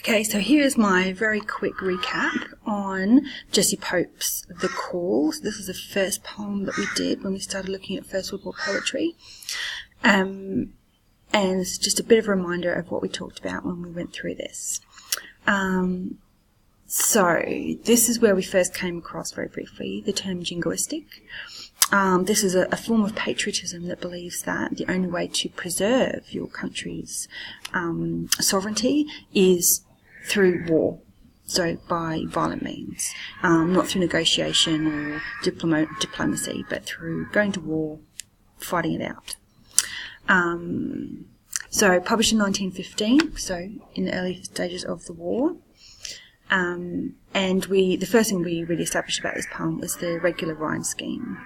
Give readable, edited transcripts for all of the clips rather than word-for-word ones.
Okay, so here's my very quick recap on Jessie Pope's The Call. So this is the first poem that we did when we started looking at First World War poetry. And it's just a bit of a reminder of what we talked about when we went through this. So this is where we first came across, very briefly, the term jingoistic. This is a form of patriotism that believes that the only way to preserve your country's sovereignty is through war, so by violent means, not through negotiation or diplomacy, but through going to war, fighting it out. So published in 1915, so in the early stages of the war. And the first thing we really established about this poem was the regular rhyme scheme.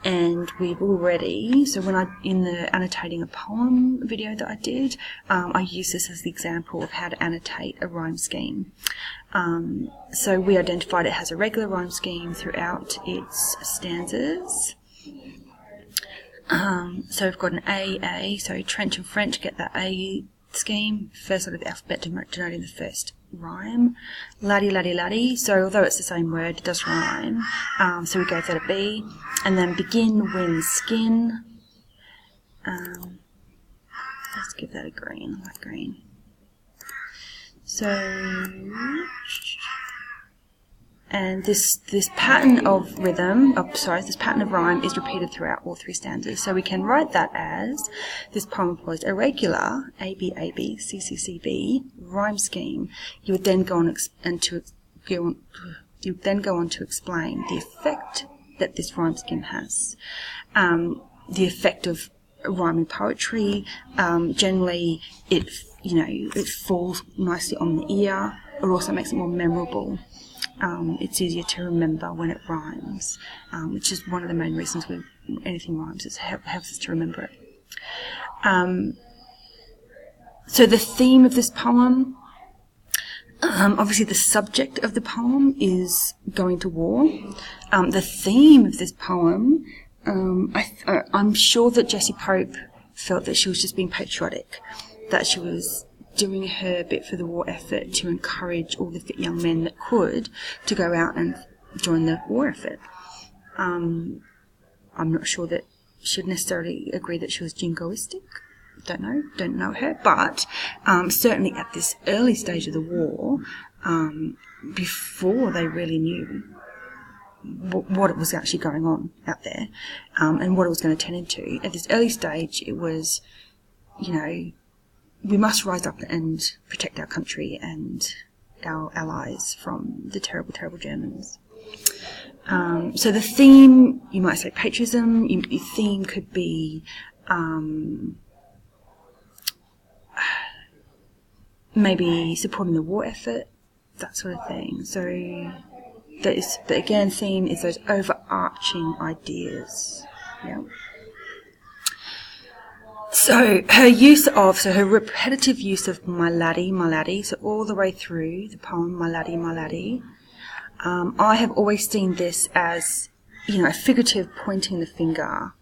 And we've already, so in the annotating a poem video that I did, I used this as the example of how to annotate a rhyme scheme. So we identified it has a regular rhyme scheme throughout its stanzas. So we've got an A, so Trench and French get that A scheme, first sort of the alphabet denoting the first rhyme. Laddie, laddie, laddie, so although it's the same word, it does rhyme. So we gave that a B. And then begin, win, skin. Let's give that a green, I like green. So, and this pattern of this pattern of rhyme is repeated throughout all three stanzas. So we can write that as this poem employs a regular A B A B C C C B rhyme scheme. You would then go on to explain the effect that this rhyme scheme has, the effect of rhyming poetry. Generally, it falls nicely on the ear. It also makes it more memorable. It's easier to remember when it rhymes, which is one of the main reasons when anything rhymes. It helps us to remember it. So the theme of this poem, obviously the subject of the poem is going to war. The theme of this poem, I'm sure that Jessie Pope felt that she was just being patriotic, that she was doing her bit for the war effort to encourage all the fit young men that could to go out and join the war effort. I'm not sure that she would necessarily agree that she was jingoistic. Don't know her, but certainly at this early stage of the war, before they really knew what was actually going on out there, and what it was going to turn into, at this early stage it was, we must rise up and protect our country and our allies from the terrible, terrible Germans. So the theme, you might say patriotism, your theme could be maybe supporting the war effort, that sort of thing. So the theme is those overarching ideas. Yeah. So her repetitive use of my laddie, so all the way through the poem, my laddie, I have always seen this as, a figurative pointing the finger.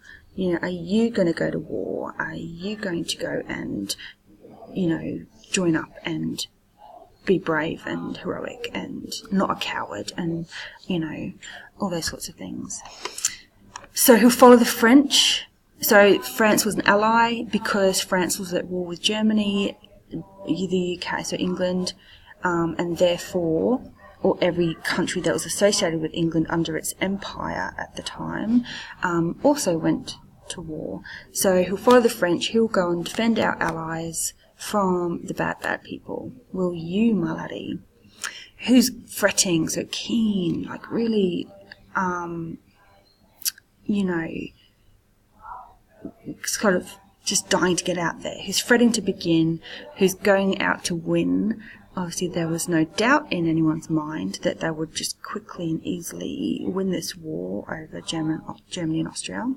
Are you going to go to war? Are you going to go and, join up and be brave and heroic and not a coward and, all those sorts of things. So he'll follow the French. So France was an ally because France was at war with Germany, the UK, so England, and therefore, or every country that was associated with England under its empire at the time, also went to war. So he'll follow the French, he'll go and defend our allies from the bad people. Will you, my laddie? Who's fretting, so keen, like really, kind of just dying to get out there, who's fretting to begin, who's going out to win. Obviously there was no doubt in anyone's mind that they would just quickly and easily win this war over Germany and Austria.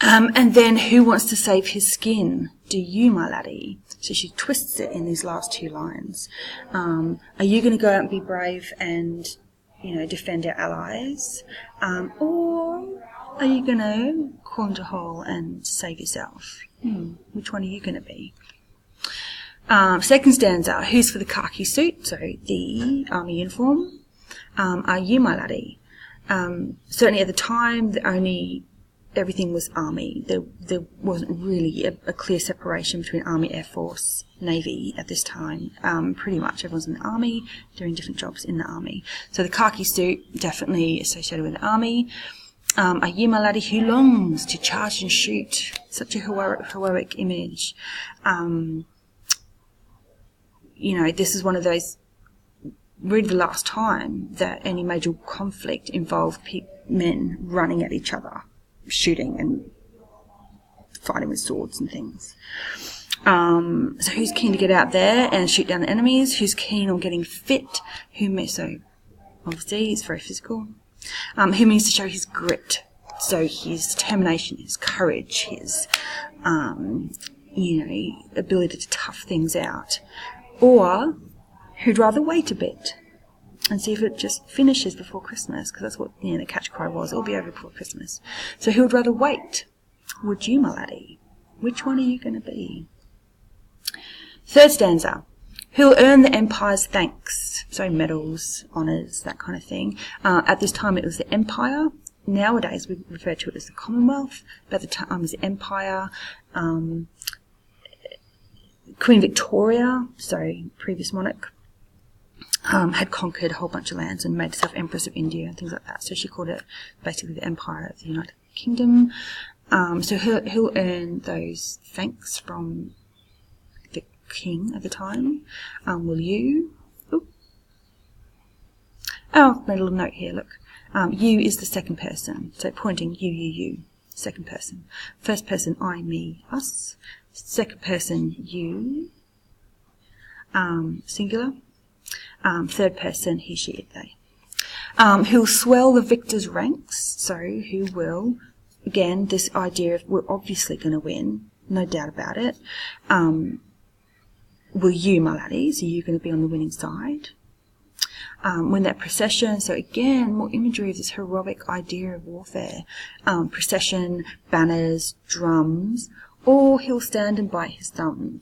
And then who wants to save his skin? Do you, my laddie? So she twists it in these last two lines. Are you going to go out and be brave and, defend our allies? Or are you going to crawl into a hole and save yourself? Which one are you going to be? Second stanza, who's for the khaki suit, so the army uniform? Are you, my laddie? Certainly at the time, everything was army. There wasn't really a clear separation between army, air force, navy at this time. Pretty much everyone's in the army, doing different jobs in the army. So the khaki suit, definitely associated with the army. Are you, my laddie, who longs to charge and shoot? Such a heroic image. This is one of those, really the last time that any major conflict involved men running at each other, shooting and fighting with swords and things. So who's keen to get out there and shoot down the enemies? Who's keen on getting fit? So obviously he's very physical. Who means to show his grit? So his determination, his courage, his ability to tough things out. Or who'd rather wait a bit and see if it just finishes before Christmas, because that's what the catch cry was. It'll be over before Christmas. So who would rather wait? Would you, my laddie? Which one are you going to be? Third stanza. Who'll earn the empire's thanks? So medals, honours, that kind of thing. At this time it was the empire. Nowadays we refer to it as the Commonwealth. But at the time it was the empire. Queen Victoria, previous monarch, had conquered a whole bunch of lands and made herself Empress of India and things like that. So she called it basically the Empire of the United Kingdom. So he'll earn those thanks from the king at the time. Will you? Ooh. Oh, made a little note here, look. You is the second person. So pointing you. Second person. First person, I, me, us. Second person, you. Singular. Third person, he, she, it, they. Who'll swell the victor's ranks. So who will, again, this idea of we're obviously going to win, no doubt about it. Will you, my laddies, are you going to be on the winning side? When that procession, so again, more imagery of this heroic idea of warfare. Procession, banners, drums, or he'll stand and bite his thumb,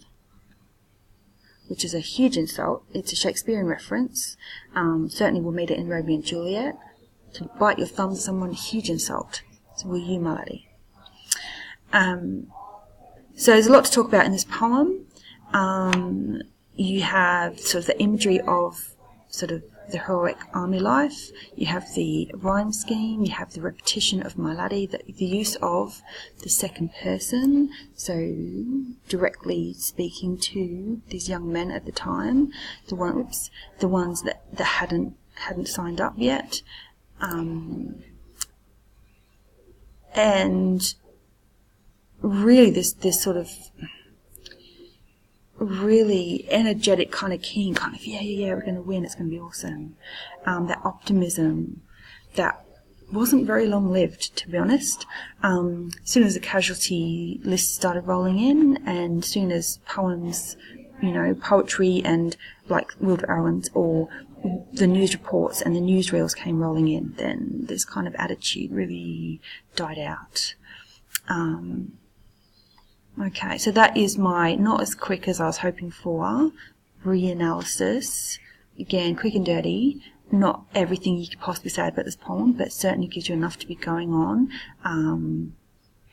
which is a huge insult. It's a Shakespearean reference. Certainly we'll meet it in Romeo and Juliet. To bite your thumb to someone, a huge insult. So will you, my laddie? So there's a lot to talk about in this poem. You have sort of the imagery of sort of the heroic army life. You have the rhyme scheme. You have the repetition of my laddie, the use of the second person, so directly speaking to these young men at the time, the ones that hadn't signed up yet, and really this sort of really energetic kind of king, kind of, yeah, we're going to win, it's going to be awesome. That optimism that wasn't very long-lived, to be honest. As soon as the casualty list started rolling in, and as soon as poems, poetry and like Wilbur Owen's or the news reports and the newsreels came rolling in, then this kind of attitude really died out. Okay, so that is my, not as quick as I was hoping for, reanalysis. Again, quick and dirty. Not everything you could possibly say about this poem, but certainly gives you enough to be going on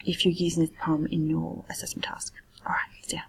if you're using this poem in your assessment task. Alright, see ya.